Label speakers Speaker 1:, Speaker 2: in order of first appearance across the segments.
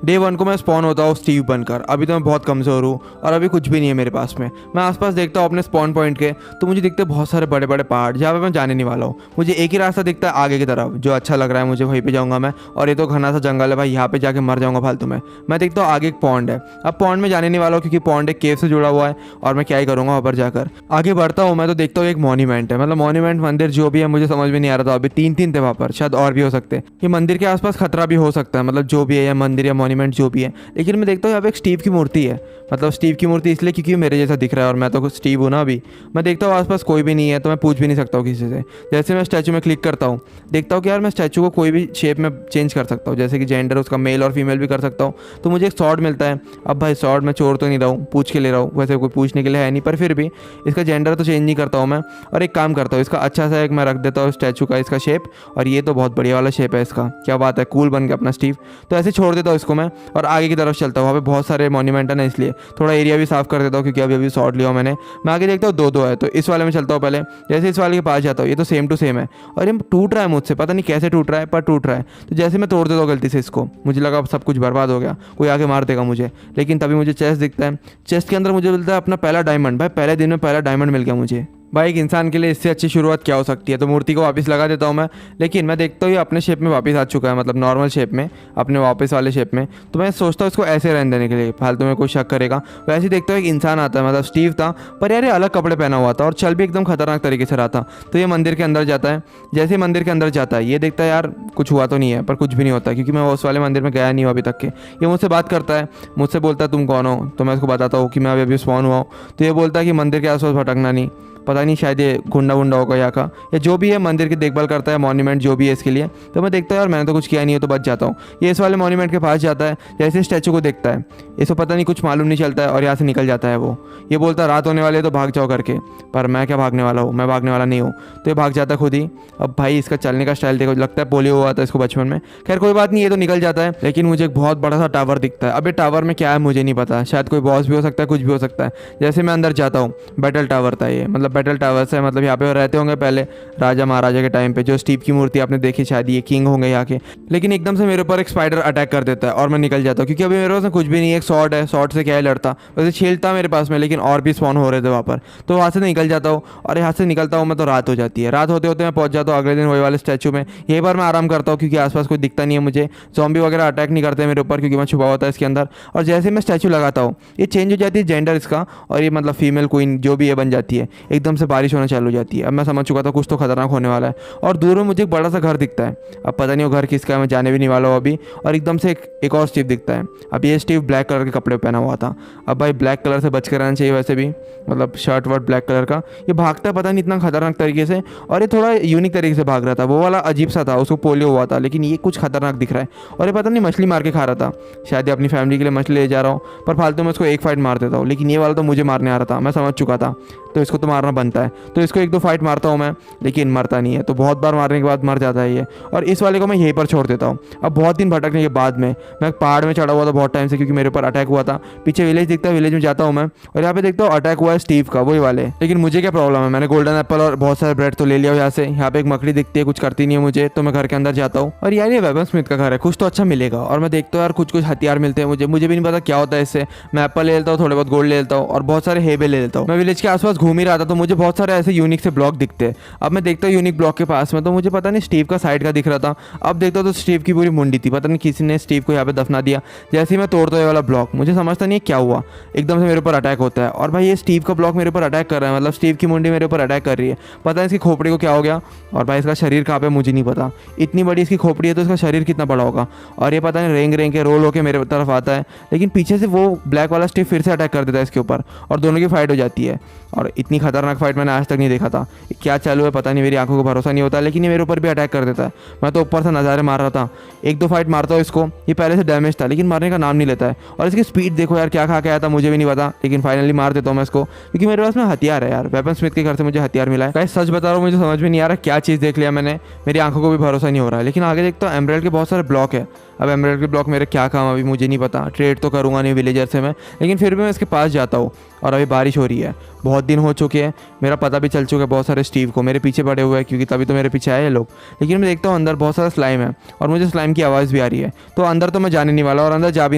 Speaker 1: Day 1 को मैं spawn होता हूँ स्टीव बनकर। अभी तो मैं बहुत कमज़ोर हूँ और अभी कुछ भी नहीं है मेरे पास में। मैं आसपास देखता हूँ अपने स्पॉन पॉइंट के, तो मुझे दिखते हैं बहुत सारे बड़े बड़े पहाड़ जहाँ पे मैं जाने नहीं वाला हूँ। मुझे एक ही रास्ता दिखता है आगे की तरफ, जो अच्छा लग रहा है मुझे, वहीं पे जाऊँगा मैं। और ये तो घना सा जंगल है भाई, यहाँ पे जाके मर जाऊँगा फालतू में। मैं देखता हूँ आगे एक पॉन्ड है। अब पॉन्ड में जाने नहीं वाला हूँ क्योंकि पॉन्ड एक केव से जुड़ा हुआ है और मैं क्या ही करूँगा वहाँ पर जाकर। आगे बढ़ता हूँ मैं तो देखता हूँ एक मॉन्यूमेंट है, मतलब मॉन्यूमेंट मंदिर जो भी है, मुझे समझ में नहीं आ रहा था। अभी 3 थे वहाँ पर, शायद और भी हो सकते हैं। ये मंदिर के आसपास खतरा भी हो सकता है, मतलब जो भी है, या मंदिर या मॉन्यूमेंट जो भी है। लेकिन मैं देखता हूँ यहाँ पे एक स्टीव की मूर्ति है। मतलब स्टीव की मूर्ति इसलिए क्योंकि मेरे जैसा दिख रहा है और मैं तो स्टीव हूँ ना अभी। मैं देखता हूँ आसपास कोई भी नहीं है, तो मैं पूछ भी नहीं सकता हूँ किसी से। जैसे मैं स्टैचू में क्लिक करता हूँ, देखता हूँ कि यार मैं स्टैचू को कोई भी शेप में चेंज कर सकता हूँ, जैसे कि जेंडर उसका मेल और फीमेल भी कर सकता हूँ। तो मुझे एक सॉर्ड मिलता है। अब भाई सॉर्ड मैं चोर तो नहीं रहा हूँ, पूछ के ले रहा हूँ, वैसे कोई पूछने के लिए है नहीं, पर फिर भी इसका जेंडर तो चेंज नहीं करता हूँ मैं। और एक काम करता हूँ, इसका अच्छा सा एक मैं रख देता हूँ स्टैचू का इसका शेप। और ये तो बहुत बढ़िया वाला शेप है इसका, क्या बात है, कूल बन गया अपना स्टीव। तो ऐसे छोड़ देता हूँ इसको मैं और आगे की तरफ चलता हूँ। वहाँ पे बहुत सारे मॉन्यूमेंट है ना, इसलिए थोड़ा एरिया भी साफ कर देता हूँ क्योंकि अभी अभी शॉट लिया मैंने। मैं आगे देखता हूँ दो है, तो इस वाले में चलता हूँ पहले। जैसे इस वाले के पास जाता हूँ, ये तो सेम टू सेम है और ये टूट रहा है मुझसे, पता नहीं कैसे टूट रहा है, पर टूट रहा है। तो जैसे मैं तोड़ देता हूँ गलती से इसको, मुझे लगा अब सब कुछ बर्बाद हो गया, कोई आगे मार देगा मुझे। लेकिन तभी मुझे चेस्ट दिखता है। चेस्ट के अंदर मुझे मिलता है अपना पहला डायमंड। भाई पहले दिन में पहला डायमंड मिल गया मुझे। भाई एक इंसान के लिए इससे अच्छी शुरुआत क्या हो सकती है। तो मूर्ति को वापस लगा देता हूँ मैं, लेकिन मैं देखता हूँ ये अपने शेप में वापस आ चुका है, मतलब नॉर्मल शेप में, अपने वापस वाले शेप में। तो मैं सोचता हूँ इसको ऐसे रहने देने के लिए, फालतू में कोई शक करेगा। वैसे ही देखता हूँ एक इंसान आता है, मतलब स्टीव था, पर यार ये अलग कपड़े पहना हुआ था और चल भी एकदम खतरनाक तरीके से रहा था। तो ये मंदिर के अंदर जाता है। जैसे ही मंदिर के अंदर जाता है, ये देखता है यार कुछ हुआ तो नहीं है, पर कुछ भी नहीं होता क्योंकि मैं उस वाले मंदिर में गया नहीं हूँ अभी तक के। ये मुझसे बात करता है, मुझसे बोलता है तुम कौन हो। तो मैं उसको बताता हूँ कि मैं अभी अभी स्पॉन हुआ हूँ। तो ये बोलता है कि मंदिर के आसपास भटकना नहीं, पता नहीं शायद ये गुंडा वुंडा होगा यहाँ का, या जो भी है मंदिर की देखभाल करता है, मॉन्यूमेंट जो भी है इसके लिए। तो मैं देखता हूँ यार मैंने तो कुछ किया नहीं है, तो बच जाता हूँ। ये इस वाले मॉन्यूमेंट के पास जाता है। जैसे स्टैचू को देखता है, इसको पता नहीं कुछ मालूम नहीं चलता है और यहाँ से निकल जाता है वो। ये बोलता है रात होने वाली है तो भाग जाओ करके, पर मैं क्या भागने वाला हूँ, मैं भागने वाला नहीं हूँ। तो ये भाग जाता है खुद ही। अब भाई इसका चलने का स्टाइल देखो, लगता है पोलियो हुआ था इसको बचपन में। खैर कोई बात नहीं, ये तो निकल जाता है। लेकिन मुझे एक बहुत बड़ा सा टावर दिखता है। अब ये टावर में क्या है मुझे नहीं पता, शायद कोई बॉस भी हो सकता है, कुछ भी हो सकता है। जैसे मैं अंदर जाता हूँ, बैटल टावर था ये, मतलब बैटल टावर से मतलब यहाँ पे रहते होंगे पहले राजा महाराजा के टाइम पे। जो स्टीव की मूर्ति आपने देखी, शायद ये किंग होंगे यहाँ के। लेकिन एकदम से मेरे ऊपर एक स्पाइडर अटैक कर देता है और मैं निकल जाता हूँ क्योंकि अभी मेरे पास कुछ भी नहीं है। एक शॉर्ट है, शॉर्ट से क्या है लड़ता, वैसे छीलता मेरे पास में, लेकिन और भी स्पॉन हो रहे थे वहाँ पर। तो वहाँ से निकल जाता हूँ और यहाँ से निकलता हूँ मैं तो रात हो जाती है। रात होते होते मैं पहुँच जाता हूँ अगले दिन वही वाले स्टैचू में। यहीं पर मैं आराम करता हूँ क्योंकि आसपास कोई दिखता नहीं है मुझे, जॉम्बी वगैरह अटैक नहीं करते मेरे ऊपर क्योंकि मैं छुपा होता है इसके अंदर। और जैसे मैं स्टैचू लगाता हूँ, ये चेंज हो जाती है जेंडर इसका, और ये मतलब फीमेल क्वीन जो भी है बन जाती है। एकदम से बारिश होना चालू हो जाती है। अब मैं समझ चुका था कुछ तो खतरनाक होने वाला है। और दूर में मुझे एक बड़ा सा घर दिखता है। अब पता नहीं वो घर किसका है, मैं जाने भी नहीं वाला हूँ अभी। और एकदम से एक और स्टीव दिखता है। अब ये स्टीव ब्लैक कलर के कपड़े पहना हुआ था। अब भाई ब्लैक कलर से बच कर रहना चाहिए वैसे भी, मतलब शर्ट वर्ट ब्लैक कलर का। ये भागता है पता नहीं इतना खतरनाक तरीके से, और ये थोड़ा यूनिक तरीके से भाग रहा था। वो वाला अजीब सा था, उसको पोलियो हुआ था, लेकिन ये कुछ खतरनाक दिख रहा है। और ये पता नहीं मछली मार के खा रहा था, शायद ये अपनी फैमिली के लिए मछली ले जा रहा हूँ, पर फालतू में उसको एक फाइट मार देता हूँ। लेकिन ये वाला तो मुझे मारने आ रहा था, मैं समझ चुका था, तो इसको तो मारना बनता है। तो इसको 1-2 फाइट मारता हूँ मैं, लेकिन मरता नहीं है। तो बहुत बार मारने के बाद मर जाता है ये। और इस वाले को मैं यहीं पर छोड़ देता हूँ। अब बहुत दिन भटकने के बाद में मैं पहाड़ में चढ़ा हुआ था बहुत टाइम से क्योंकि मेरे ऊपर अटैक हुआ था। पीछे विलेज दिखता है, विलेज में जाता हूँ मैं और यहाँ पे देखता हूँ अटैक हुआ है स्टीव का, वही वाले। लेकिन मुझे क्या प्रॉब्लम है, मैंने गोल्डन एप्पल और बहुत सारे ब्रेड तो ले लिया यहाँ से। यहाँ पे एक मकड़ी दिखती है, कुछ करती नहीं है मुझे, तो मैं घर के अंदर जाता हूँ। और यार ये वेपन स्मिथ का घर है, कुछ तो अच्छा मिलेगा। और मैं देखता हूँ यार कुछ हथियार मिलते हैं मुझे भी नहीं पता क्या होता है इससे। मैं एप्पल ले लेता हूँ, थोड़े बहुत गोल्ड ले लेता हूँ और बहुत सारे हेबे ले लेता हूँ। मैं विलेज के आसपास घूम ही रहा था तो मुझे बहुत सारे ऐसे यूनिक से ब्लॉक दिखते हैं। अब मैं देखता हूँ यूनिक ब्लॉक के पास में, तो मुझे पता नहीं स्टीव का साइड का दिख रहा था। अब देखता हूँ तो स्टीव की पूरी मुंडी थी, पता नहीं किसी ने स्टीव को यहाँ पे दफना दिया। जैसे ही मैं तोड़ता हूँ ये वाला ब्लॉक, मुझे समझता नहीं है क्या हुआ, एकदम से मेरे ऊपर अटैक होता है। और भाई ये स्टीव का ब्लॉक मेरे ऊपर अटैक कर रहा है, मतलब स्टीव की मुंडी मेरे ऊपर अटैक कर रही है। पता नहीं इसकी खोपड़ी को क्या हो गया, और भाई इसका शरीर कहाँ पे मुझे नहीं पता। इतनी बड़ी इसकी खोपड़ी है तो इसका शरीर कितना बड़ा होगा। और ये पता नहीं रेंग रेंग के रोल होकर मेरे तरफ आता है, लेकिन पीछे से वो ब्लैक वाला स्टीव फिर से अटैक कर देता है इसके ऊपर और दोनों की फाइट हो जाती है। और इतनी खतरनाक फाइट मैंने आज तक नहीं देखा था। क्या चालू है पता नहीं, मेरी आंखों को भरोसा नहीं होता। लेकिन ये मेरे ऊपर भी अटैक कर देता है। मैं तो ऊपर से नज़ारे मार रहा था, 1-2 फाइट मारता हूँ इसको। ये पहले से डैमेज था लेकिन मरने का नाम नहीं लेता है। और इसकी स्पीड देखो यार, क्या खा के आया था मुझे भी नहीं पता, लेकिन फाइनली मार देता हूँ मैं इसको क्योंकि मेरे पास में हथियार है यार। वेपन स्मिथ के घर से मुझे हथियार मिला है। गाइस सच बता रहा हूँ, मुझे समझ में नहीं आ रहा क्या चीज़ देख लिया मैंने, मेरी आंखों को भी भरोसा नहीं हो रहा है। लेकिन आगे देखता हूँ एमराल्ड के बहुत सारे ब्लॉक है। अब एमराल्ड के ब्लॉक मेरे क्या काम अभी मुझे नहीं पता, ट्रेड तो करूँगा नहीं विलेजर से मैं, लेकिन फिर भी मैं इसके पास जाता हूँ। और अभी बारिश हो रही है, बहुत दिन हो चुके हैं, मेरा पता भी चल चुका है बहुत सारे स्टीव को, मेरे पीछे पड़े हुए हैं क्योंकि तभी तो मेरे पीछे आए ये लोग। लेकिन मैं देखता हूँ अंदर बहुत सारा स्लाइम है और मुझे स्लाइम की आवाज़ भी आ रही है, तो अंदर तो मैं जाने नहीं वाला और अंदर जा भी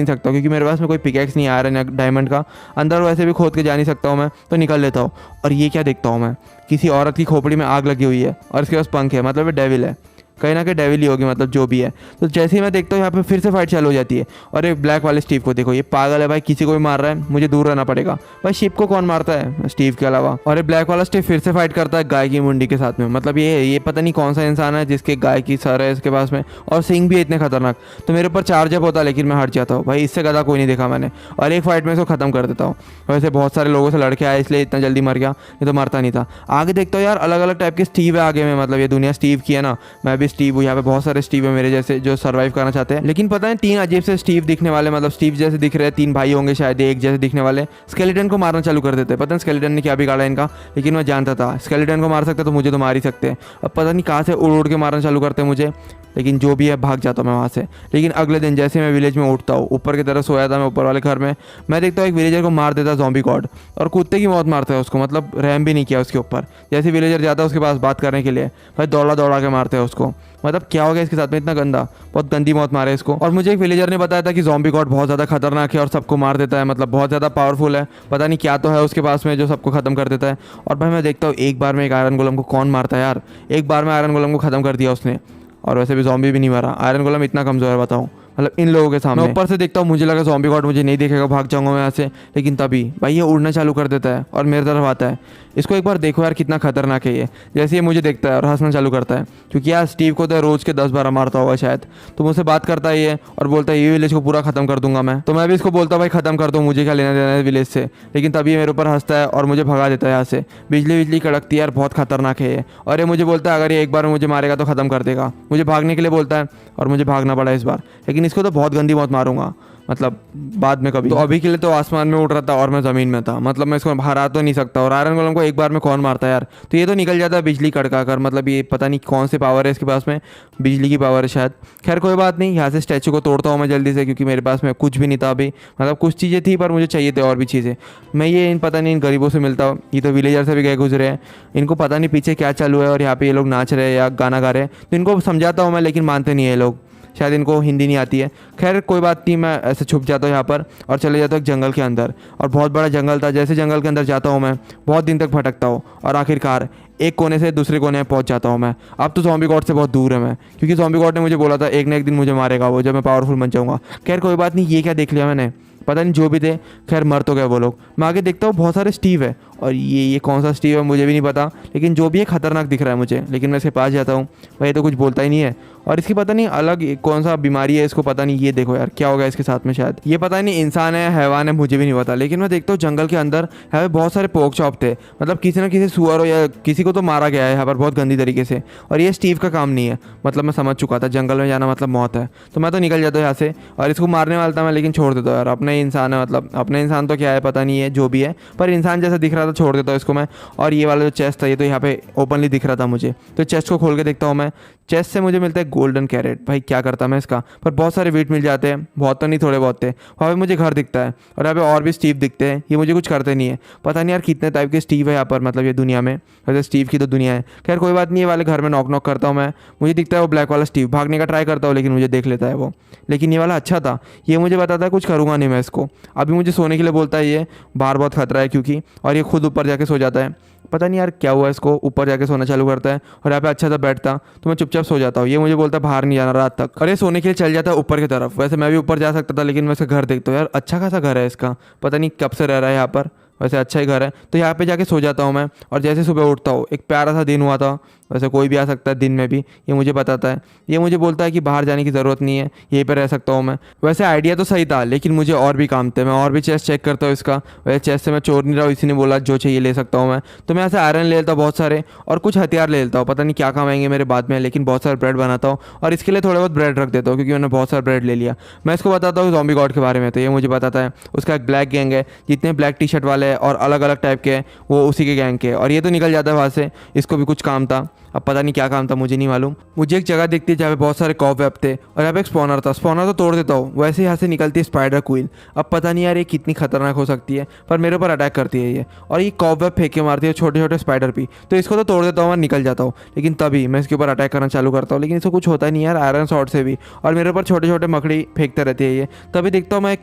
Speaker 1: नहीं सकता क्योंकि मेरे पास में कोई पिकैक्स नहीं आ रहा है डायमंड का, अंदर वैसे भी खोद के जा नहीं सकता हूँ मैं, तो निकल लेता हूँ। और ये क्या देखता हूँ मैं, किसी औरत की खोपड़ी में आग लगी हुई है और इसके पास पंख है, मतलब ये डेविल है, कहीं ना कहीं डेविल ही होगी, मतलब जो भी है। तो जैसे ही मैं देखता हूँ यहाँ पे फिर से फाइट चालू हो जाती है और एक ब्लैक वाले स्टीव को देखो, ये पागल है भाई, किसी को भी मार रहा है, मुझे दूर रहना पड़ेगा भाई। शिप को कौन मारता है स्टीव के अलावा? और ये ब्लैक वाला स्टीव फिर से फाइट करता है गाय की मुंडी के साथ में, मतलब ये पता नहीं कौन सा इंसान है जिसके गाय की सर है इसके पास में और सिंग भी है इतने खतरनाक। तो मेरे ऊपर चार्ज अप होता है लेकिन मैं हट जाता हूँ भाई, इससे गधा कोई नहीं देखा मैंने, और एक फाइट में इसको खत्म कर देता हूँ। वैसे बहुत सारे लोगों से लड़के आए इसलिए इतना जल्दी मर गया, नहीं तो मरता नहीं था। आगे देखता हूँ यार अलग अलग टाइप के स्टीव है आगे में, मतलब ये दुनिया स्टीव की है ना, मैं भी स्टीव हूँ। यहाँ पे बहुत सारे स्टीव है मेरे जैसे जो सर्वाइव करना चाहते हैं, लेकिन पता है 3 अजीब से स्टीव दिखने वाले, मतलब स्टीव जैसे दिख रहे हैं, 3 भाई होंगे शायद, एक जैसे दिखने वाले स्केलेटन को मारना चालू कर देते हैं। पता नहीं स्केलेटन ने क्या बिगाड़ा इनका, लेकिन मैं जानता था स्केलेटन को मार सकते तो मुझे तो मार ही सकते हैं। अब पता नहीं कहाँ से उड़ उड़ के मारना चालू करते हैं मुझे, लेकिन जो भी है भाग जाता हूँ मैं वहाँ से। लेकिन अगले दिन जैसे मैं विलेज में उठता हूँ, ऊपर की तरफ सोया था मैं ऊपर वाले घर में, मैं देखता हूँ एक विलेजर को मार देता ज़ॉम्बी गॉड, और कुत्ते की मौत मारता है उसको, मतलब रहम भी नहीं किया उसके ऊपर। जैसे विलेजर जाता है उसके पास बात करने के लिए, भाई दौड़ा दौड़ा के मारते हैं उसको, मतलब क्या हो गया इसके साथ में, इतना गंदा, बहुत गंदी मौत मारे इसको। और मुझे एक विलेजर ने बताया था कि ज़ॉम्बी गॉड बहुत ज़्यादा खतरनाक है और सबको मार देता है, मतलब बहुत ज़्यादा पावरफुल है, पता नहीं क्या तो है उसके पास में जो सबको खत्म कर देता है। और भाई मैं देखता हूँ एक बार में एक आयरन गोलम को कौन मारता है यार, एक बार में आयरन गोलम को ख़त्म कर दिया उसने, और वैसे भी ज़ॉम्बी भी नहीं मारा, आयरन गोलम इतना कमज़ोर है बताओ, मतलब इन लोगों के सामने। मैं ऊपर से देखता हूँ, मुझे लगा ज़ॉम्बी गॉड मुझे नहीं देखेगा, भाग जाऊंगा मैं यहाँ से, लेकिन तभी भाई ये उड़ना चालू कर देता है और मेरे तरफ आता है। इसको एक बार देखो यार कितना खतरनाक है ये, जैसे ये मुझे देखता है और हंसना चालू करता है, क्योंकि यार स्टीव को तो रोज़ के 10-12 मारता होगा शायद, तो मुझसे बात करता है ये और बोलता है ये विलेज को पूरा खत्म कर दूंगा मैं। तो मैं भी इसको बोलता हूँ भाई खत्म कर दो, मुझे क्या लेना देना है विलेज से, लेकिन तभी मेरे ऊपर हंसता है और मुझे भगा देता है यहाँ से। बिजली कड़कती है यार, बहुत खतरनाक है ये, और ये मुझे बोलता है अगर ये एक बार मुझे मारेगा तो ख़त्म कर देगा, मुझे भागने के लिए बोलता है और मुझे भागना पड़ा इस बार, लेकिन इसको तो बहुत गंदी मौत मारूंगा, मतलब बाद में कभी। तो अभी के लिए तो आसमान में उड़ रहा था और मैं ज़मीन में था, मतलब मैं इसको हरा तो नहीं सकता, और आयरन गोलम को एक बार में कौन मारता है यार, तो ये तो निकल जाता है बिजली कड़का कर, मतलब ये पता नहीं कौन से पावर है इसके पास में, बिजली की पावर है शायद। खैर कोई बात नहीं, यहाँ से स्टैचू को तोड़ता हूँ मैं जल्दी से, क्योंकि मेरे पास में कुछ भी नहीं था अभी, मतलब कुछ चीज़ें थी पर मुझे चाहिए थे और भी चीज़ें। मैं ये इन पता नहीं इन गरीबों से मिलता हूँ, ये तो विलेजर से भी गए गुजरे हैं, इनको पता नहीं पीछे क्या चालू है और यहाँ पे ये लोग नाच रहे हैं या गाना गा रहे हैं, तो इनको समझाता हूँ मैं, लेकिन मानते नहीं है ये लोग, शायद इनको हिंदी नहीं आती है। खैर कोई बात नहीं, मैं ऐसे छुप जाता हूँ यहाँ पर और चले जाता हूँ एक जंगल के अंदर, और बहुत बड़ा जंगल था। जैसे जंगल के अंदर जाता हूँ मैं, बहुत दिन तक भटकता हूँ और आखिरकार एक कोने से दूसरे कोने में पहुँच जाता हूँ मैं। अब तो ज़ॉम्बी गॉड से बहुत दूर है मैं, क्योंकि ज़ॉम्बी गॉड ने मुझे बोला था एक ना एक दिन मुझे मारेगा वो, जब मैं पावरफुल बन जाऊँगा। खैर कोई बात नहीं, ये क्या देख लिया मैंने, पता नहीं जो भी थे, खैर मर तो गए वो लोग। मैं आगे देखता हूँ बहुत सारे स्टीव है, और ये कौन सा स्टीव है मुझे भी नहीं पता, लेकिन जो भी है खतरनाक दिख रहा है मुझे। लेकिन मैं इसके पास जाता हूँ, भाई तो कुछ बोलता ही नहीं है, और इसकी पता नहीं अलग कौन सा बीमारी है इसको, पता नहीं। ये देखो यार क्या हो गया इसके साथ में, शायद ये पता नहीं इंसान है हैवान है, मुझे भी नहीं पता। लेकिन मैं देखता हूँ जंगल के अंदर यहाँ पे बहुत सारे पोक चॉप थे, मतलब किसी न किसी सुअर हो या किसी को तो मारा गया है यहाँ पर बहुत गंदी तरीके से, और ये स्टीव का काम नहीं है। मतलब मैं समझ चुका था जंगल में जाना मतलब मौत है, तो मैं तो निकल जाता हूँ यहाँ से, और इसको मारने वाला था मैं, लेकिन छोड़ देता हूँ यार, अपना ही इंसान है, मतलब अपना इंसान तो क्या है पता नहीं है, जो भी है, पर इंसान जैसा दिख रहा था, छोड़ देता हूँ इसको मैं। और ये वाला जो चेस्ट था ये तो यहाँ पे ओपनली दिख रहा था मुझे, तो चेस्ट को खोल के देखता हूँ मैं, चेस्ट से मुझे मिलता है गोल्डन कैरेट। भाई क्या करता मैं इसका, पर बहुत सारे वीट मिल जाते हैं, बहुत तो नहीं थोड़े बहुत थे। वहाँ पे मुझे घर दिखता है और यहाँ पे और भी स्टीव दिखते हैं, ये मुझे कुछ करते नहीं है। पता नहीं यार कितने टाइप के स्टीव है यहाँ पर, मतलब ये दुनिया में, वैसे स्टीव की तो दुनिया है। खैर कोई बात नहीं, ये वाले घर में नॉक नॉक करता हूँ मैं, मुझे दिखता है वो ब्लैक वाला स्टीव, भागने का ट्राई करता हूँ लेकिन मुझे देख लेता है वो। लेकिन ये वाला अच्छा था, ये मुझे बताता है कुछ करूँगा नहीं मैं इसको। अभी मुझे सोने के लिए बोलता है, ये बाहर बहुत खतरा है क्योंकि, और ये खुद ऊपर जाके सो जाता है। पता नहीं यार क्या हुआ इसको, ऊपर जाके सोना चालू करता है, और यहाँ पे अच्छा सा बैठता, तो मैं चुपचाप सो जाता हूँ। ये मुझे बोलता है बाहर नहीं जाना रात तक, और ये सोने के लिए चल जाता है ऊपर की तरफ। वैसे मैं भी ऊपर जा सकता था, लेकिन मैं इसका घर देखता हूँ यार, अच्छा खासा घर है इसका, पता नहीं कब से रह रहा है यहाँ पर, वैसे अच्छा ही घर है। तो यहाँ पे जाके सो जाता हूँ मैं, और जैसे सुबह उठता हूँ, एक प्यारा सा दिन हुआ था, वैसे कोई भी आ सकता है दिन में भी, ये मुझे बताता है। ये मुझे बोलता है कि बाहर जाने की ज़रूरत नहीं है, यहीं पर रह सकता हूँ मैं। वैसे आइडिया तो सही था, लेकिन मुझे और भी काम थे, मैं और भी चेस्ट चेक करता हूँ इसका। वैसे चेस्ट से मैं चोर नहीं रहा हूँ, इसी ने बोला जो चाहिए ले सकता हूँ मैं, तो मैं यहाँ से आयरन ले लेता हूँ बहुत सारे, और कुछ हथियार ले लेता हूँ, पता नहीं क्या काम आएंगे मेरे बाद में, लेकिन बहुत सारे ब्रेड बनाता हूँ, और इसके लिए थोड़े बहुत ब्रेड रख देता हूँ क्योंकि मैंने बहुत सारा ब्रेड ले लिया। मैं इसको बताता हूँ ज़ॉम्बी गॉड के बारे में, तो ये मुझे बताता है उसका एक ब्लैक गैंग है, जितने ब्लैक टी शर्ट वाले हैं और अलग अलग टाइप के हैं वो उसी के गैंग के, और ये तो निकल जाता है वहाँ से, इसको भी कुछ काम था। अब पता नहीं क्या काम था, मुझे नहीं मालूम। मुझे एक जगह दिखती है जहाँ पे बहुत सारे कॉबवेब थे और यहाँ पे एक स्पॉनर था। स्पॉनर तो तोड़ देता हूँ, वैसे यहाँ से निकलती है स्पाइडर क्वीन। अब पता नहीं यार ये कितनी खतरनाक हो सकती है, पर मेरे ऊपर अटैक करती है ये, और ये कॉबवेब फेंक के मारती है छोटे छोटे स्पाइडर भी। तो इसको तो तोड़ देता हूँ और निकल जाता हूँ, लेकिन तभी मैं इसके ऊपर अटैक करना चालू करता हूँ, लेकिन इसको कुछ होता नहीं यार आयरन शॉट से भी, और मेरे ऊपर छोटे छोटे मकड़ी फेंकते रहती है ये। तभी देखता हूँ मैं एक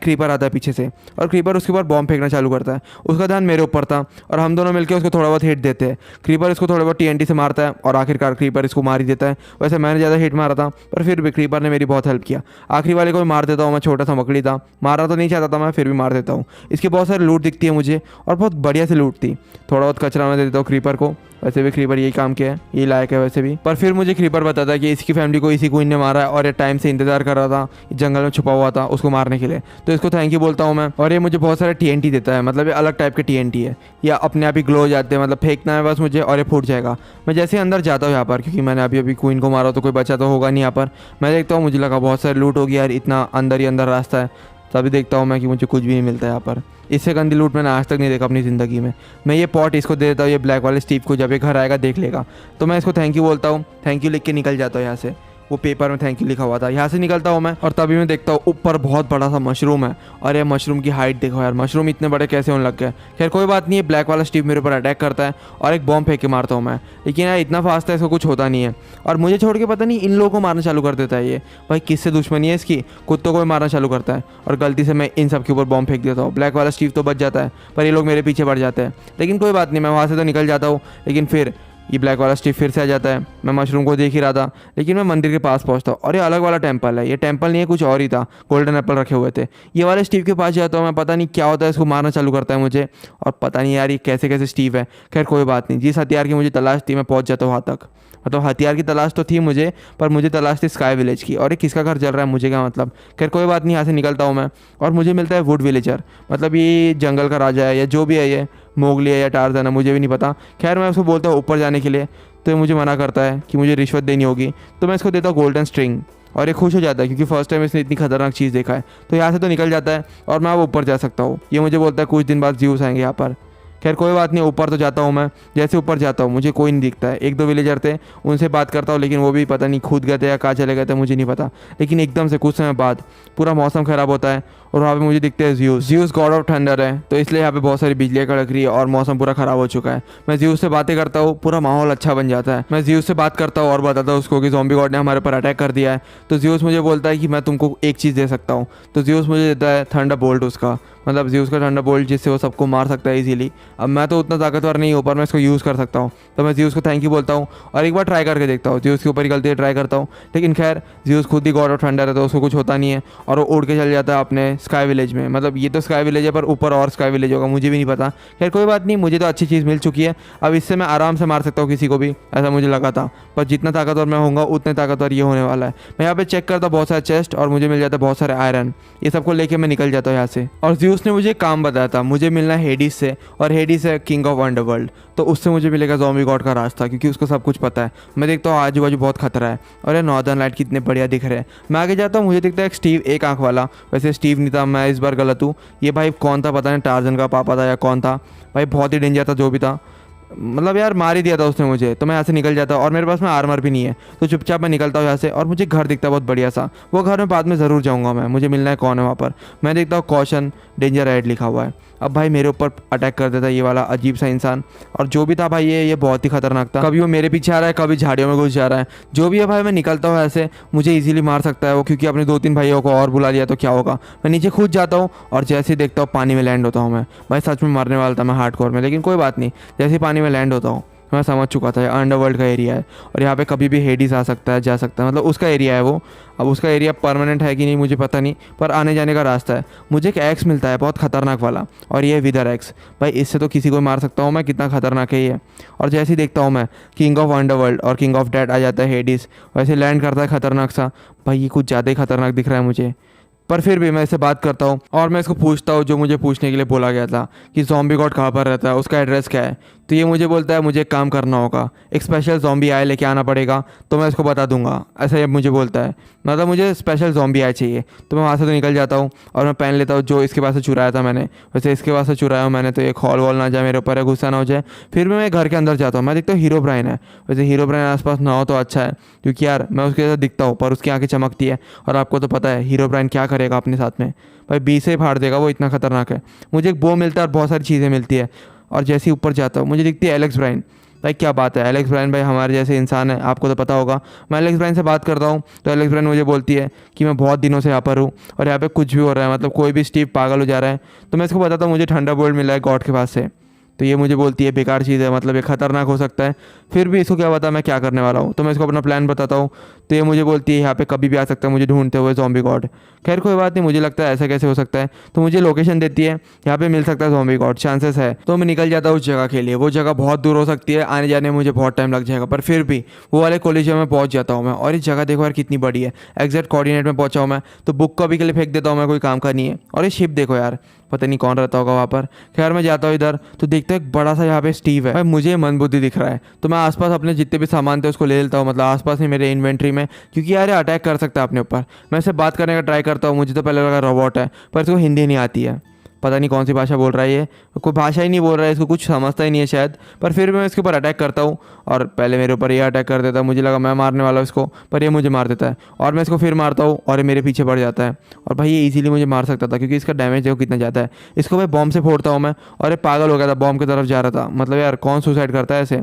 Speaker 1: क्रीपर आता है पीछे से, और क्रीपर उसके ऊपर बॉम्ब फेंकना चालू करता है। उसका ध्यान मेरे ऊपर था और हम दोनों मिलकर उसको थोड़ा बहुत हिट देते हैं। क्रीपर इसको थोड़ा बहुत TNT से मारता है और आखिरकार क्रीपर इसको मार ही देता है। वैसे मैंने ज़्यादा हिट मारा था, पर फिर भी क्रीपर ने मेरी बहुत हेल्प किया। आखिरी वाले को भी मार देता हूँ मैं, छोटा सा मकड़ी था, मारना तो नहीं चाहता था मैं, फिर भी मार देता हूँ। इसके बहुत सारी लूट दिखती है मुझे और बहुत बढ़िया सी लूट थी। थोड़ा बहुत कचरा मैं दे देता हूँ क्रीपर को, वैसे भी क्रीपर यही काम किया है, यही लायक है वैसे भी। पर फिर मुझे क्रीपर बताता है कि इसकी फैमिली को इसी क्वीन ने मारा है और ये टाइम से इंतजार कर रहा था, जंगल में छुपा हुआ था उसको मारने के लिए। तो इसको थैंक यू बोलता हूँ मैं, और ये मुझे बहुत सारे TNT देता है। मतलब ये अलग टाइप के TNT है, या अपने आप ही ग्लो हो जाते हैं, मतलब फेंकना है बस मुझे और ये फूट जाएगा। मैं जैसे अंदर जाता हूँ यहाँ पर, क्योंकि मैंने अभी अभी क्वीन को मारा तो कोई बचा तो होगा नहीं यहाँ पर। मैं देखता हूँ, मुझे लगा बहुत सारी लूट होगी यार, इतना अंदर ही अंदर रास्ता है। तभी देखता हूँ मैं कि मुझे कुछ भी नहीं मिलता है यहाँ पर। इससे गंदी लूट मैंने आज तक नहीं देखा अपनी ज़िंदगी में। मैं ये पॉट इसको दे देता हूँ, ये ब्लैक वाले स्टीव को, जब ये घर आएगा देख लेगा। तो मैं इसको थैंक यू बोलता हूँ, थैंक यू लिख के निकल जाता हूँ यहाँ से। वो पेपर में थैंक यू लिखा हुआ था, यहाँ से निकलता हूँ मैं, और तभी मैं देखता हूँ ऊपर बहुत बड़ा सा मशरूम है। और ये मशरूम की हाइट देखो यार, मशरूम इतने बड़े कैसे होने लग गए। खैर कोई बात नहीं है, ब्लैक वाला स्टीव मेरे ऊपर अटैक करता है और एक बॉम्ब फेंक के मारता हूँ मैं, लेकिन यार इतना फास्ट है इसको कुछ होता नहीं है, और मुझे छोड़ के पता नहीं इन लोगों को मारना चालू कर देता है ये। भाई किससे दुश्मनी है इसकी, कुत्तों को भी मारना चालू करता है, और गलती से मैं इन सब के ऊपर बॉम्ब फेंक देता हूँ। ब्लैक वाला स्टीव तो बच जाता है, पर ये लोग मेरे पीछे पड़ जाते हैं। लेकिन कोई बात नहीं, मैं वहाँ से तो निकल जाता हूँ, लेकिन फिर ये ब्लैक वाला स्टीव फिर से आ जाता है। मैं मशरूम को देख ही रहा था, लेकिन मैं मंदिर के पास पहुंचता हूँ और ये अलग वाला टेंपल है। ये टेंपल नहीं है, कुछ और ही था, गोल्डन एप्पल रखे हुए थे। ये वाले स्टीव के पास जाता हूँ मैं, पता नहीं क्या होता है, इसको मारना चालू करता है मुझे, और पता नहीं यार ये कैसे कैसे स्टीव है। खैर कोई बात नहीं, जिस हथियार की मुझे तलाश थी मैं पहुँच जाता हूँ वहाँ तक। मतलब हथियार की तलाश तो थी मुझे, पर मुझे तलाश थी स्काई विलेज की, और ये किसका घर जल रहा है मुझे क्या मतलब। खैर कोई बात नहीं, यहाँ से निकलता हूँ मैं, और मुझे मिलता है वुड विलेजर। मतलब ये जंगल का राजा है या जो भी है, ये मोगली है या टार्जन है, मुझे भी नहीं पता। खैर मैं उसको बोलता हूँ ऊपर जाने के लिए, तो ये मुझे मना करता है कि मुझे रिश्वत देनी होगी। तो मैं इसको देता हूँ गोल्डन स्ट्रिंग, और ये खुश हो जाता है क्योंकि फर्स्ट टाइम इसने इतनी खतरनाक चीज़ देखा है। तो यहाँ से तो निकल जाता है और मैं अब ऊपर जा सकता हूँ। ये मुझे बोलता है कुछ दिन बाद ज़्यूस आएंगे यहाँ पर। खैर कोई बात नहीं, ऊपर तो जाता हूँ मैं। जैसे ऊपर जाता हूँ मुझे कोई नहीं दिखता है। एक दो विलेजर थे, उनसे बात करता हूँ, लेकिन वो भी पता नहीं कूद गए थे या कहाँ चले गए थे, मुझे नहीं पता। लेकिन एकदम से कुछ समय बाद पूरा मौसम ख़राब होता है और वहाँ पे मुझे दिखते हैं Zeus. Zeus God of thunder है, तो इसलिए यहाँ पे बहुत सारी बिजलियाँ कड़क रही है और मौसम पूरा ख़राब हो चुका है। मैं ज़्यूस से बातें करता हूँ, पूरा माहौल अच्छा बन जाता है। मैं ज़्यूस से बात करता हूँ और बताता हूँ उसको कि ज़ॉम्बी गॉड ने हमारे ऊपर अटैक कर दिया है। तो ज़्यूस मुझे बोलता है कि मैं तुमको एक चीज़ दे सकता हूँ। तो ज़्यूस मुझे देता है थंडर बोल्ट उसका, मतलब ज़्यूस का थंडर बोल्ट, जिससे वो सबको मार सकता है इजीली। अब मैं तो उतना ताकतवर नहीं हूँ, पर मैं इसको यूज़ कर सकता हूँ। तो मैं ज़्यूस को थैंक यू बोलता हूँ और एक बार ट्राई करके देखता हूँ। ज़्यूस के ऊपर ही गलती ट्राई करता हूँ, लेकिन खैर ज़्यूस खुद ही गॉड ऑफ थंडर है, तो उसको कुछ होता नहीं है और वो उड़ के चल जाता है अपने स्काई विलेज में। मतलब ये तो स्काई विलेज है, पर ऊपर और स्काई विलेज होगा, मुझे भी नहीं पता। खैर कोई बात नहीं, मुझे तो अच्छी चीज़ मिल चुकी है। अब इससे मैं आराम से मार सकता हूँ किसी को भी, ऐसा मुझे लगा था। पर जितना ताकतवर मैं होऊंगा उतने ताकतवर ये होने वाला है। मैं यहाँ पे चेक करता बहुत सारे चेस्ट और मुझे मिल जाता है बहुत सारे आयरन। ये सबको लेके मैं निकल जाता हूँ यहाँ से। और ज़्यूस ने मुझे काम बताया था, मुझे मिलना है हेडिस से, और हेडिस है किंग ऑफ अंडरवर्ल्ड, तो उससे मुझे मिलेगा ज़ॉम्बी गॉड का रास्ता, क्योंकि उसको सब कुछ पता है। मैं देखता हूँ आजू बाजू बहुत खतरा है, और ये नॉर्दर्न लाइट कितने बढ़िया दिख रहे हैं। मैं आगे जाता हूँ, मुझे दिखता है एक स्टीव, एक आँख वाला। वैसे स्टीव नहीं था, मैं इस बार गलत हूँ। ये भाई कौन था पता नहीं, टार्जन का पापा था या कौन था भाई, बहुत ही डेंजर था जो भी था। मतलब यार मार ही दिया था उसने मुझे। तो मैं यहाँ से निकल जाता हूँ और मेरे पास में आर्मर भी नहीं है, तो चुपचाप मैं निकलता हूँ यहाँ से। और मुझे घर दिखता है बहुत बढ़िया सा, वो घर में बाद में ज़रूर जाऊँगा मैं, मुझे मिलना है कौन है वहाँ पर। मैं देखता हूँ कॉशन डेंजर एड लिखा हुआ है। अब भाई मेरे ऊपर अटैक कर देता है ये वाला अजीब सा इंसान, और जो भी था भाई ये बहुत ही खतरनाक था। कभी वो मेरे पीछे आ रहा है, कभी झाड़ियों में घुस जा रहा है। जो भी है भाई, मैं निकलता हूँ ऐसे, मुझे इजीली मार सकता है वो, क्योंकि अपने 2-3 भाइयों को और बुला लिया तो क्या होगा। मैं नीचे कूद जाता हूँ और जैसे ही देखता हूँ पानी में लैंड होता हूँ मैं। भाई सच में मारने वाला था मैं हार्डकोर में, लेकिन कोई बात नहीं, जैसे ही पानी में लैंड होता हूँ मैं समझ चुका था अंडरवर्ल्ड का एरिया है, और यहाँ पे कभी भी हेडिस आ सकता है, जा सकता है, मतलब उसका एरिया है वो। अब उसका एरिया परमानेंट है कि नहीं मुझे पता नहीं, पर आने जाने का रास्ता है। मुझे एक एक्स मिलता है बहुत खतरनाक वाला, और ये विदर एक्स। भाई इससे तो किसी को मार सकता हूँ मैं, कितना खतरनाक है ये। और जैसे ही देखता हूँ मैं किंग ऑफ अंडरवर्ल्ड और किंग ऑफ डेड आ जाता है हेडिस, वैसे लैंड करता है खतरनाक सा। भाई ये कुछ ज़्यादा ही खतरनाक दिख रहा है मुझे। पर फिर भी मैं इससे बात करता हूँ और मैं इसको पूछता हूँ जो मुझे पूछने के लिए बोला गया था कि ज़ॉम्बी गॉड कहाँ पर रहता है, उसका एड्रेस क्या है। तो ये मुझे बोलता है मुझे एक काम करना होगा, एक स्पेशल ज़ॉम्बी आय लेके आना पड़ेगा, तो मैं इसको बता दूंगा, ऐसा ये मुझे बोलता है। मतलब मुझे स्पेशल ज़ॉम्बी आय चाहिए। तो मैं वहाँ से तो निकल जाता हूँ और मैं पहन लेता हूँ जो इसके पास से चुराया था मैंने। वैसे इसके पास से चुराया हूँ मैंने, तो ये खौल वॉल ना जाए मेरे ऊपर, गुस्सा ना हो जाए। फिर भी मैं घर के अंदर जाता हूँ, मैं देखता हूँ हीरो ब्राइन है। वैसे हीरो ब्राइन आसपास ना हो तो अच्छा है, क्योंकि यार मैं उसके साथ दिखता हूँ पर उसकी आंखें चमकती है, और आपको तो पता है हीरो ब्राइन क्या करेगा अपने साथ में, भाई 20 से ही फाड़ देगा, वो इतना खतरनाक है। मुझे एक बो मिलता है और बहुत सारी चीज़ें मिलती है, और जैसे ही ऊपर जाता हूँ मुझे दिखती है एलेक्स ब्राइन। भाई क्या बात है, एलेक्स ब्राइन भाई हमारे जैसे इंसान है, आपको तो पता होगा। मैं एलेक्स ब्राइन से बात करता हूँ तो एलेक्स ब्राइन मुझे बोलती है कि मैं बहुत दिनों से यहाँ पर हूँ और यहाँ पे कुछ भी हो रहा है, मतलब कोई भी स्टीव पागल हो जा रहा है। तो मैं इसको बताता हूँ मुझे थंडरबोल्ट मिला है गॉड के पास से। तो ये मुझे बोलती है बेकार चीज़ है, मतलब ये खतरनाक हो सकता है। फिर भी इसको क्या पता मैं क्या करने वाला हूँ। तो मैं इसको अपना प्लान बताता हूँ, तो ये मुझे बोलती है यहाँ पे कभी भी आ सकता है मुझे ढूंढते हुए ज़ॉम्बी गॉड। खैर कोई बात नहीं, मुझे लगता है ऐसा कैसे हो सकता है। तो मुझे लोकेशन देती है, यहाँ पे मिल सकता है ज़ॉम्बी गॉड, चांसेस है। तो मैं निकल जाता हूँ उस जगह के लिए। वो जगह बहुत दूर हो सकती है, आने जाने में मुझे बहुत टाइम लग जाएगा, पर फिर भी वो वाले कॉलेज में पहुँच जाता हूँ मैं। और इस जगह देखो यार कितनी बड़ी है, एग्जैक्ट कोऑर्डिनेट में पहुँचा हूँ मैं। तो बुक को अभी के लिए फेंक देता हूँ मैं, कोई काम का नहीं है। और ये शिप देखो यार, पता नहीं कौन रहता होगा वहाँ पर। खैर मैं जाता हूँ इधर, तो देखते हैं एक बड़ा सा यहाँ पे स्टीव है। भाई मुझे मंदबुद्धि दिख रहा है, तो मैं आसपास अपने जितने भी सामान थे उसको ले लेता हूँ, मतलब आसपास ही मेरे इन्वेंट्री में, क्योंकि यार ये अटैक कर सकता है अपने ऊपर। मैं इससे बात करने का ट्राई करता हूँ, मुझे तो पहले लगा रोबोट है, पर इसको हिंदी नहीं आती है, पता नहीं कौन सी भाषा बोल रहा है ये, कोई भाषा ही नहीं बोल रहा है, इसको कुछ समझता ही नहीं है शायद। पर फिर भी मैं इसके ऊपर अटैक करता हूँ, और पहले मेरे ऊपर ये अटैक कर देता है। मुझे लगा मैं मारने वाला हूँ इसको, पर ये मुझे मार देता है। और मैं इसको फिर मारता हूँ और ये मेरे पीछे पड़ जाता है। और भाई ये इजीली मुझे मार सकता था, क्योंकि इसका डैमेज देखो कितना ज़्यादा है। इसको भाई बॉम्ब से फोड़ता हूँ मैं, और ये पागल हो गया था, बॉम्ब की तरफ जा रहा था। मतलब यार कौन सुसाइड करता है ऐसे।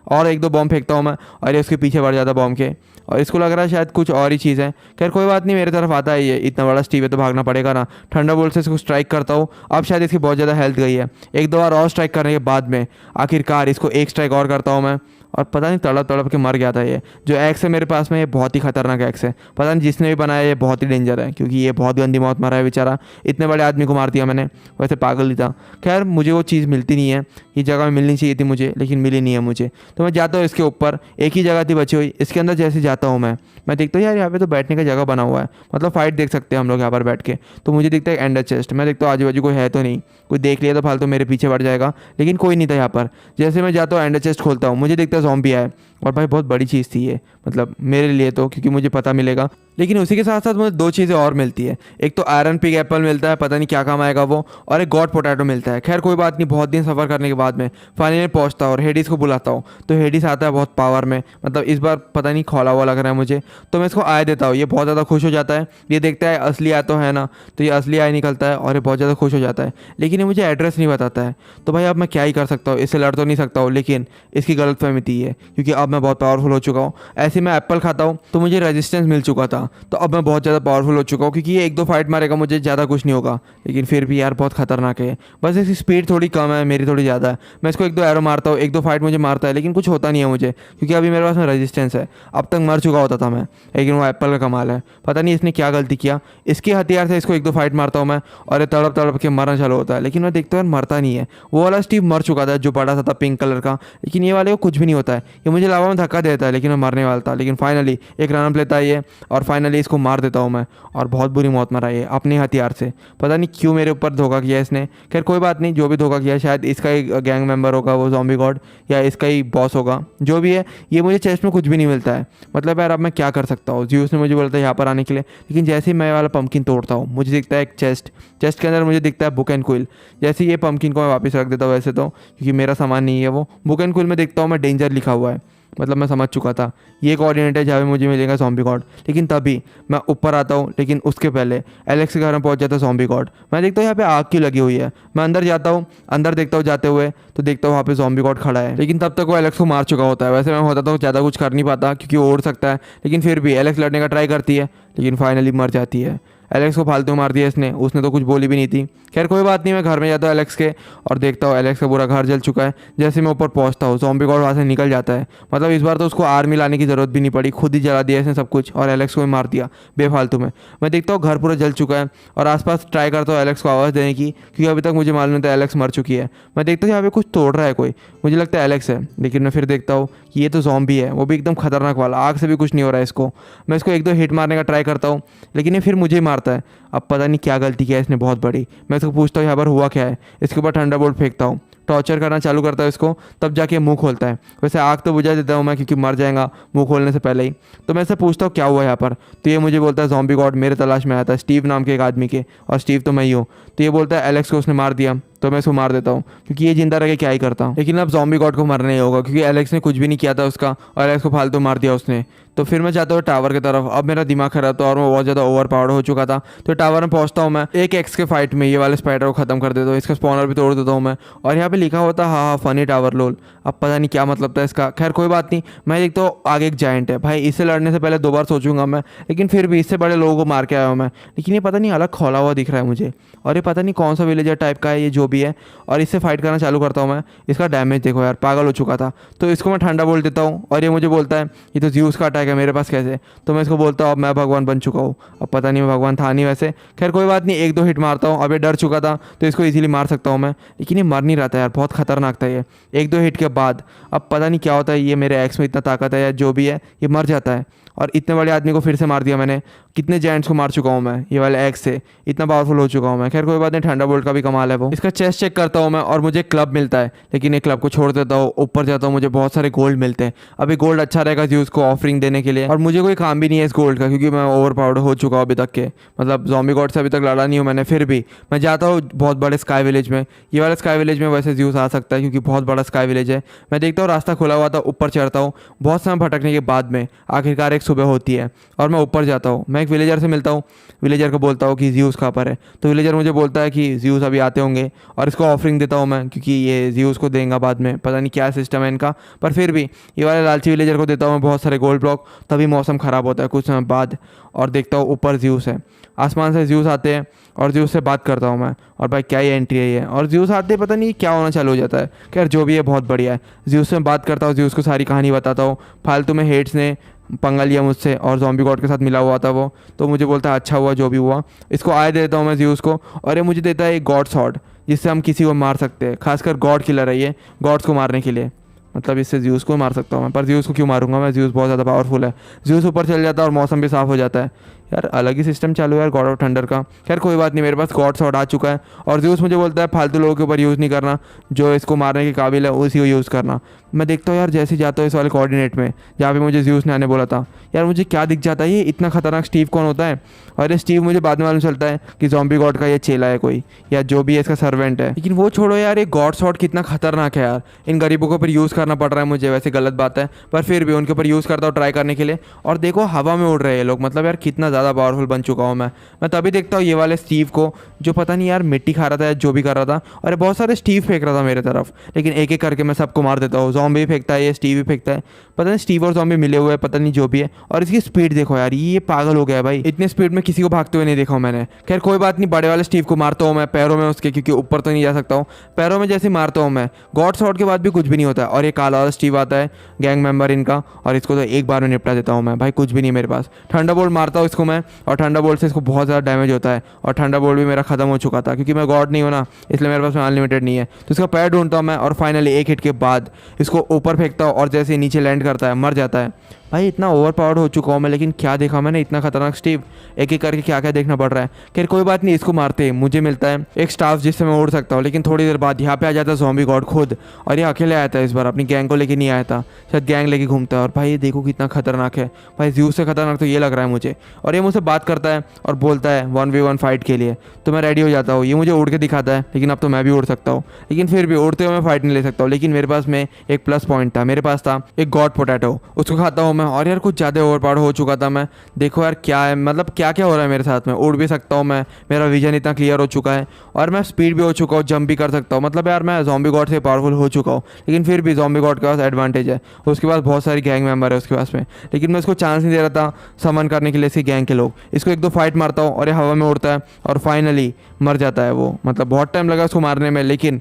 Speaker 1: और एक दो बॉम्ब फेंकता हूँ मैं, और ये उसके पीछे पड़ जाता बॉम्ब के, और इसको लग रहा है शायद कुछ और ही चीज़ है। खैर कोई बात नहीं, मेरे तरफ आता है ये, इतना बड़ा स्टीव है तो भागना पड़ेगा ना। थंडरबोल्ट से इसको स्ट्राइक करता हूँ। अब शायद इसकी बहुत ज़्यादा हेल्थ गई है। एक दो बार और स्ट्राइक करने के बाद में आखिरकार इसको एक स्ट्राइक और करता हूँ मैं, और पता नहीं तड़प तड़प के मर गया था। ये जो एक्स है मेरे पास में, ये बहुत ही खतरनाक एक्स है। पता नहीं जिसने भी बनाया ये बहुत ही डेंजर है, क्योंकि ये बहुत गंदी मौत मरा है बेचारा। इतने बड़े आदमी को मार दिया मैंने, वैसे पागल ही था। खैर मुझे वो चीज़ मिलती नहीं है, ये जगह मिलनी चाहिए थी मुझे, लेकिन मिली नहीं है मुझे। तो मैं जाता हूँ इसके ऊपर, एक ही जगह थी बची हुई, इसके अंदर जैसे जाता हूँ मैं देखता हूँ यार यहाँ पे तो बैठने का जगह बना हुआ है, मतलब फाइट देख सकते हैं हम लोग यहाँ पर बैठ के। तो मुझे दिखता है एंडर चेस्ट, मैं देखता हूँ आजू बाजू कोई है तो नहीं, कोई देख लिया तो फालतू मेरे पीछे बढ़ जाएगा, लेकिन कोई नहीं था यहाँ पर। जैसे मैं जाता हूँ एंडर चेस्ट खोलता हूँ, मुझे दिखता है ज़ॉम्बी है। और भाई बहुत बड़ी चीज़ थी ये, मतलब मेरे लिए तो, क्योंकि मुझे पता मिलेगा। लेकिन उसी के साथ साथ मुझे दो चीज़ें और मिलती है। एक तो आयरन पिग एप्पल मिलता है, पता नहीं क्या काम आएगा वो, और एक गॉड पोटैटो मिलता है। खैर कोई बात नहीं, बहुत दिन सफ़र करने के बाद में फाइनली पहुंचता हूँ और हेडिस को बुलाता हूँ। तो हेडिस आता है बहुत पावर में, मतलब इस बार पता नहीं खोला हुआ लग रहा है मुझे। तो मैं इसको आय देता हूँ, ये बहुत ज़्यादा खुश हो जाता है। ये देखता है असली आय तो है ना, तो ये असली आय निकलता है और ये बहुत ज़्यादा खुश हो जाता है। लेकिन ये मुझे एड्रेस नहीं बताता है। तो भाई अब मैं क्या ही कर सकता हूँ, इससे लड़ तो नहीं सकता हूँ, लेकिन इसकी गलतफहमी थी है, क्योंकि अब मैं बहुत पावरफुल हो चुका हूँ। ऐसे मैं एप्पल खाता हूँ तो मुझे रेजिस्टेंस मिल चुका था, तो अब मैं बहुत ज़्यादा पावरफुल हो चुका हूँ, क्योंकि ये एक दो फाइट मारेगा मुझे, ज़्यादा कुछ नहीं होगा। लेकिन फिर भी यार बहुत खतरनाक है, बस इसकी स्पीड थोड़ी कम है, मेरी थोड़ी ज़्यादा है। मैं इसको एक दो एरो मारता हूँ, एक दो फाइट मुझे मारता है, लेकिन कुछ होता नहीं है मुझे, क्योंकि अभी मेरे पास में रेजिस्टेंस है। अब तक मर चुका होता था मैं, लेकिन वो एप्पल का कमाल है, पता नहीं इसने क्या गलती किया। इसके हथियार से इसको एक दो फाइट मारता हूँ मैं, और ये तड़प तड़प के मरना चालू होता है। लेकिन मैं देखता हूँ मरता नहीं है। वो वाला स्टीव मर चुका था जो बड़ा सा था पिंक कलर का, लेकिन ये वाले को कुछ भी नहीं होता है। ये मुझे लावा में धक्का देता है, लेकिन मैं मरने वाला था। लेकिन फाइनली एक रन लेता है ये, और फाइनली इसको मार देता हूँ मैं, और बहुत बुरी मौत मरा ये अपने हथियार से। पता नहीं क्यों मेरे ऊपर धोखा किया इसने। खैर कोई बात नहीं, जो भी धोखा किया शायद इसका ही गैंग मेंबर होगा वो ज़ॉम्बी गॉड, या इसका ही बॉस होगा, जो भी है। ये मुझे चेस्ट में कुछ भी नहीं मिलता है, मतलब यार अब मैं क्या कर सकता हूँ। ज़्यूस ने मुझे बोला था यहाँ पर आने के लिए, लेकिन जैसे ही मैं वाला पम्पकिन तोड़ता हूँ मुझे दिखता है एक चेस्ट के अंदर मुझे दिखता है बुक एंड क्विल। जैसे ये पम्पकिन को मैं वापस रख देता हूँ वैसे तो, क्योंकि मेरा सामान नहीं है वो। बुक एंड क्विल में देखता हूँ मैं डेंजर लिखा हुआ है, मतलब मैं समझ चुका था ये कोऑर्डिनेट है जहाँ पे मुझे मिलेगा ज़ॉम्बी गॉड। लेकिन तभी मैं ऊपर आता हूँ, लेकिन उसके पहले एलेक्स के घर में पहुँच जाता है ज़ॉम्बी गॉड। मैं देखता हूँ यहाँ पे आग क्यों लगी हुई है। मैं अंदर जाता हूँ, अंदर देखता हूँ जाते हुए, तो देखता हूँ वहाँ पे ज़ॉम्बी गॉड खड़ा है, लेकिन तब तक वो एलेक्स को मार चुका होता है। वैसे मैं होता तो ज़्यादा कुछ कर नहीं पाता, क्योंकि वो उड़ सकता है, लेकिन फिर भी एलेक्स लड़ने का ट्राई करती है, लेकिन फाइनली मर जाती है। एलेक्स को फालतू मार दिया इसने, उसने तो कुछ बोली भी नहीं थी। खैर कोई बात नहीं, मैं घर में जाता हूँ एलेक्स के, और देखता हूँ एलेक्स का पूरा घर जल चुका है। जैसे मैं ऊपर पहुँचता हूँ ज़ॉम्बी गॉड वहाँ से निकल जाता है। मतलब इस बार तो उसको आर्मी लाने की ज़रूरत भी नहीं पड़ी, खुद ही जला दिया इसने सब कुछ, और एलेक्स को ही मार दिया बेफालतू में। मैं देखता हूँ घर पूरा जल चुका है, और आसपास ट्राई करता हूँ एलेक्स को आवाज़ देने की, क्योंकि अभी तक मुझे मालूम था एलेक्स मर चुकी है। मैं देखता हूँ यहाँ पे कुछ तोड़ रहा है कोई, मुझे लगता है एलेक्स है, लेकिन मैं फिर देखता हूँ कि ये तो ज़ॉम्बी है, वो भी एकदम खतरनाक वाला, आग से भी कुछ नहीं हो रहा है इसको। मैं इसको एक दो हिट मारने का ट्राई करता हूँ, लेकिन ये फिर मुझे मार मारता है। अब पता नहीं क्या गलती किया इसने बहुत बड़ी। मैं इसको पूछता हूँ यहाँ पर हुआ क्या है। इसके ऊपर थंडरबोल्ट फेंकता हूँ, टॉर्चर करना चालू करता है इसको, तब जाके मुंह खोलता है। वैसे आग तो बुझा देता हूँ मैं क्योंकि मर जाएगा मुंह खोलने से पहले ही। तो मैं इससे पूछता हूँ क्या हुआ यहाँ पर। तो ये मुझे बोलता है ज़ॉम्बी गॉड मेरे तलाश में आया था, स्टीव नाम के एक आदमी के, और स्टीव तो मैं ही हूँ। तो ये बोलता है एलेक्स को उसने मार दिया। तो मैं इसको मार देता हूँ क्योंकि ये जिंदा रह के क्या ही करता हूँ। लेकिन अब ज़ॉम्बी गॉड को मरना ही होगा क्योंकि एलेक्स ने कुछ भी नहीं किया था उसका, और एलेक्स को फालतू मार दिया उसने। तो फिर मैं जाता हूँ टावर की तरफ। अब मेरा दिमाग खराब था और मैं बहुत ज़्यादा ओवर पावर्ड हो चुका था। तो टावर में पहुँचता हूँ मैं, एक एक्स के फाइट में ये वाले स्पाइडर को खत्म कर देता हूँ, इसका स्पॉनर भी तोड़ देता हूँ मैं। और यहाँ पे लिखा होता हाँ फनी टावर लोल। अब पता नहीं क्या मतलब था इसका, खैर कोई बात नहीं। मैं देखता हूँ आगे एक जायंट है भाई, इससे लड़ने से पहले 2 बार सोचूंगा मैं, लेकिन फिर भी इससे बड़े लोगों को मार के आया हूँ मैं। लेकिन ये पता नहीं अलग खोला हुआ दिख रहा है मुझे, और ये पता नहीं कौन सा विलेजर टाइप का है ये जो भी है। और इससे फाइट करना चालू करता हूँ मैं। इसका डैमेज देखो यार, पागल हो चुका था। तो इसको मैं ठंडा बोल देता हूँ और ये मुझे बोलता है ये तो ज़्यूस का अटैक है मेरे पास कैसे। तो मैं इसको बोलता हूँ अब मैं भगवान बन चुका हूँ। अब पता नहीं मैं भगवान था नहीं वैसे, खैर कोई बात नहीं। 1-2 हिट मारता हूँ। अब ये डर चुका था तो इसको इजीली मार सकता हूँ मैं, लेकिन ये मर नहीं रहा था यार, बहुत खतरनाक था ये। 1-2 हिट के बाद अब पता नहीं क्या होता है, ये मेरे एक्स में इतना ताकत है या जो भी है, ये मर जाता है। और इतने बड़े आदमी को फिर से मार दिया मैंने। कितने जायंट्स को मार चुका हूँ मैं ये वाले एक्स से, इतना पावरफुल हो चुका हूँ मैं। खैर कोई बात नहीं, ठंडा बोल्ट का भी कमाल है वो। इसका चेस्ट चेक करता हूँ मैं और मुझे क्लब मिलता है, लेकिन ये क्लब को छोड़ देता हूँ, ऊपर जाता हूँ, मुझे बहुत सारे गोल्ड मिलते हैं। अभी गोल्ड अच्छा रहेगा ज़्यूस को ऑफरिंग देने के लिए, और मुझे कोई काम भी नहीं है इस गोल्ड का क्योंकि मैं ओवर पावर्ड हो चुका हूँ अभी तक के। मतलब ज़ॉम्बी गॉड से अभी तक लड़ा नहीं हूँ मैंने, फिर भी मैं जाता हूँ बहुत बड़े स्काई विलेज में। ये वाला स्काई विलेज में वैसे ज़्यूस आ सकता है क्योंकि बहुत बड़ा स्काई विलेज है। मैं देखता हूँ रास्ता खुला हुआ था, ऊपर चढ़ता हूँ। बहुत समय भटकने के बाद में आखिरकार एक सुबह होती है और मैं ऊपर जाता हूँ। मैं एक विलेजर से मिलता हूँ, विलेजर को बोलता हूँ कि ज़्यूस कहाँ पर है। तो विलेजर मुझे बोलता है कि ज़्यूस अभी आते होंगे, और इसको ऑफरिंग देता हूँ मैं क्योंकि ये ज़्यूस को देंगे बाद में, पता नहीं क्या सिस्टम है इनका। पर फिर भी ये वाले लालची विलेजर को देता हूँ मैं बहुत सारे गोल्ड ब्लॉक। तभी मौसम ख़राब होता है कुछ समय बाद, और देखता हूँ ऊपर ज़्यूस है, आसमान से ज़्यूस आते हैं और ज़्यूस से बात करता हूँ मैं। और भाई क्या ही एंट्री है ये, और ज़्यूस आते ही पता नहीं क्या होना चालू हो जाता है। खैर जो भी है बहुत बढ़िया है। ज़्यूस से बात करता हूँ, ज़्यूस को सारी कहानी बताता हूँ। फालतू में हेड्स ने पंगा लिया मुझसे और ज़ॉम्बी गॉड के साथ मिला हुआ था वो, तो मुझे बोलता है अच्छा हुआ जो भी हुआ। इसको आय देता हूँ मैं ज़्यूस को, और ये मुझे देता है एक गॉड सॉर्ड जिससे हम किसी को मार सकते हैं, खासकर गॉड किलर है ये, गॉड्स को मारने के लिए। मतलब इससे ज़्यूस को मार सकता हूँ मैं, पर ज़्यूस को क्यों मारूंगा मैं, ज़्यूस बहुत ज़्यादा पावरफुल है। ज़्यूस ऊपर चल जाता है और मौसम भी साफ़ हो जाता है। यार अलग ही सिस्टम चालू है यार गॉड ऑफ थंडर का। खैर कोई बात नहीं, मेरे पास गॉड सॉर्ड आ चुका है, और ज़्यूस मुझे बोलता है फालतू लोगों के ऊपर यूज़ नहीं करना, जो इसको मारने के काबिल है उसी को यूज़ करना। मैं देखता हूँ यार जैसे ही जाता हूँ इस वाले कोऑर्डिनेट में जहाँ पे मुझे ज़्यूस ने आने बोला था, यार मुझे क्या दिख जाता है, ये इतना खतरनाक स्टीव कौन होता है। और ये स्टीव मुझे बाद में मालूम चलता है कि ज़ॉम्बी गॉड का ये चेला है कोई, या जो भी है इसका सर्वेंट है। लेकिन वो छोड़ो यार, ये गॉड सॉर्ड कितना खतरनाक है यार। इन गरीबों के ऊपर यूज़ करना पड़ रहा है मुझे, वैसे गलत बात है, पर फिर भी उनके ऊपर यूज़ करता हूँ ट्राई करने के लिए। और देखो हवा में उड़ रहे हैं लोग, मतलब यार कितना ज़्यादा पावरफुल बन चुका हूँ मैं तभी देखता हूँ ये वाले स्टीव को, जो पता नहीं यार मिट्टी खा रहा था या जो भी कर रहा था, और बहुत सारे स्टीव फेंक रहा था मेरे तरफ। लेकिन एक एक करके मैं सबको मार देता हूँ। ज़ॉम्बी भी फेंकता है, ये स्टीव भी फेंकता है, पता नहीं स्टीव और ज़ॉम्बी मिले हुए हैं, पता नहीं जो भी है। और इसकी स्पीड देखो यार, ये पागल हो गया है भाई, इतने स्पीड में किसी को भागते हुए नहीं देखा हूँ मैंने। खैर कोई बात नहीं, बड़े वाले स्टीव को मारता हूँ मैं पैरों में उसके, क्योंकि ऊपर तो नहीं जा सकता हूँ। पैरों में जैसे मारता हूँ मैं, गॉड सॉर्ड के बाद भी कुछ भी नहीं होता है। और ये काला वाला स्टीव आता है, गैंग मेंबर इनका, और इसको तो एक बार में निपटा देता हूँ मैं। भाई कुछ भी नहीं मेरे पास। थंडरबोल्ट मारता हूँ इसको मैं, और थंडरबोल्ट से इसको बहुत ज़्यादा डैमेज होता है। और थंडरबोल्ट भी मेरा खत्म हो चुका था क्योंकि मैं गॉड नहीं हूँ ना, इसलिए मेरे पास में अनलिमिटेड नहीं है। तो इसका पैर ढूंढता हूँ मैं, और फाइनली एक हिट के बाद इसको ऊपर फेंकता हूँ, और जैसे नीचे लैंड करता है मर जाता है। भाई इतना ओवर पावर्ड हो चुका हूँ मैं, लेकिन क्या देखा मैंने, इतना खतरनाक स्टीव, एक एक करके क्या क्या देखना पड़ रहा है। खैर कोई बात नहीं, इसको मारते ही मुझे मिलता है एक स्टाफ जिससे मैं उड़ सकता हूँ। लेकिन थोड़ी देर बाद यहाँ पे आ जाता है ज़ॉम्बी गॉड खुद, और ये अकेले आया था इस बार, अपनी गैंग को लेके नहीं आया था, शायद गैंग लेके घूमता है। और भाई ये देखो कितना खतरनाक है भाई, ज़्यूस से खतरनाक तो ये लग रहा है मुझे। और ये मुझसे बात करता है और बोलता है 1v1 फाइट के लिए, तो मैं रेडी हो जाता हूँ। ये मुझे उड़ के दिखाता है, लेकिन अब तो मैं भी उड़ सकता हूँ, लेकिन फिर भी उड़ते हुए मैं फाइट नहीं ले सकता हूँ। लेकिन मेरे पास में एक प्लस पॉइंट था, मेरे पास था एक गॉड पोटैटो, उसको खाता हूँ मैं। और यार कुछ ज़्यादा ओवरपावर्ड हो चुका था मैं। देखो यार क्या है, मतलब क्या क्या हो रहा है मेरे साथ में, उड़ भी सकता हूँ मैं, मेरा विजन इतना क्लियर हो चुका है, और मैं स्पीड भी हो चुका हूँ, जंप भी कर सकता हूँ। मतलब यार मैं ज़ॉम्बी गॉड से पावरफुल हो चुका हूँ। लेकिन फिर भी ज़ॉम्बी गॉड के पास एडवांटेज है, उसके पास बहुत सारी गैंग मेंबर है उसके पास में, लेकिन मैं उसको चांस नहीं दे रहा था समन करने के लिए इसकी गैंग के लोग। इसको 1-2 फाइट मारता हूँ और ये हवा में उड़ता है, और फाइनली मर जाता है वो। मतलब बहुत टाइम लगा उसको मारने में, लेकिन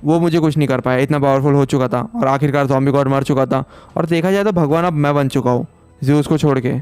Speaker 1: वो मुझे कुछ नहीं कर पाया, इतना पावरफुल हो चुका था। और आखिरकार ज़ॉम्बी गॉड मर चुका था, और देखा जाए तो भगवान अब मैं बन चुका हूँ ज़्यूस को छोड़ के।